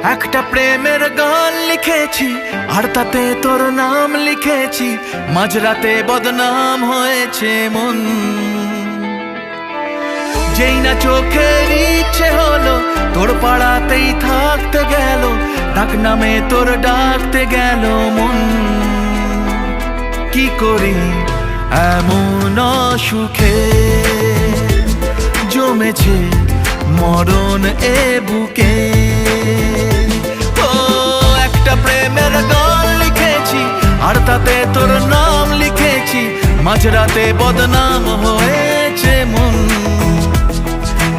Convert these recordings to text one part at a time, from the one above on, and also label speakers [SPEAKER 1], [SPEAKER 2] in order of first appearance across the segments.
[SPEAKER 1] একটা প্রেমের গান লিখেছি আর তাতে তোর নাম লিখেছি, মাঝরাতে বদনাম হয়েছে মন। যেই না চোখের ইচ্ছে হলো তোর পাড়াতেই থাকতে গেল, ডাক নামে তোর ডাকতে গেল মন। কি করি এমন অসুখে জমেছে মরণ এ বুকে। ও একটা প্রেমের গান লিখেছি আর তাতে তোর নাম লিখেছি, মাঝরাতে বদনাম হয়েছে মন।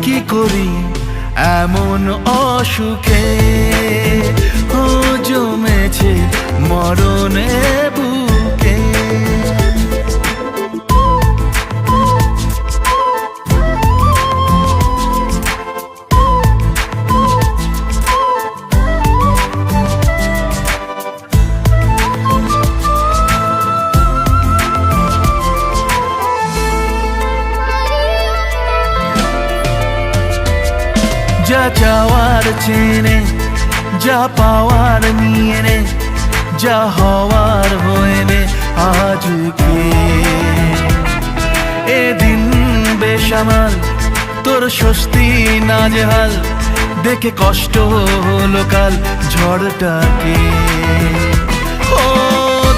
[SPEAKER 1] কি করি এমন অসুখে ও জমেছে মরণ এ বুকে। যা চাওয়ার চেনে, যা পাওয়ার নিয়ে নে, যা হওয়ার হয়ে নে আজকে। এদিন বেসামাল তোর স্বস্তি নাজেহাল, দেখে কষ্ট হলো কাল ঝড়টাকে। ও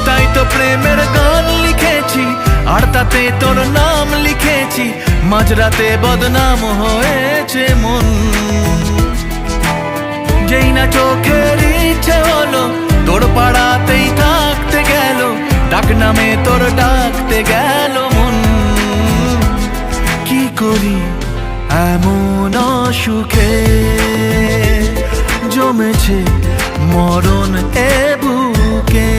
[SPEAKER 1] তাই তো প্রেমের গান লিখেছি আর তাতে তোর নাম লিখেছি, মাঝরাতে বদনাম হয়েছে মন। যেই না চোখের ইচ্ছে হলো তোর পাড়াতেই থাকতে গেল, ডাক নামে তোর ডাকতে গেল মন। কি করি এমন অসুখে জমেছে মরণ এ বুকে।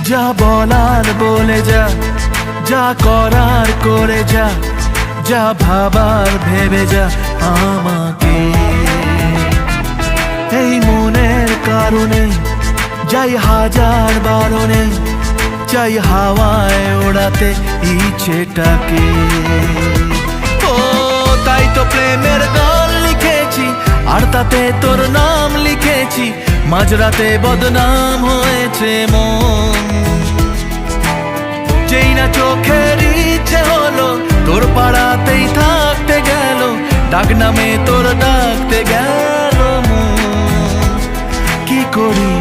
[SPEAKER 1] যা বলার বলে যা, যা করার করে যা, যা ভাবার ভেবে যা আমাকে। এই মনের কারণে যাই হাজার বারণে, চাই হাওয়ায় ওড়াতে ইচ্ছেটাকে। ও তাই তো প্রেমের গান লিখেছি আর তাতে তোর নাম লিখেছি, মাঝরাতে বদনাম হয়েছে মন। যেই না চোখের ইচ্ছে হলো তোর পাড়াতেই থাকতে গেল, ডাক নামে তোর ডাকতে গেল মন। কি করি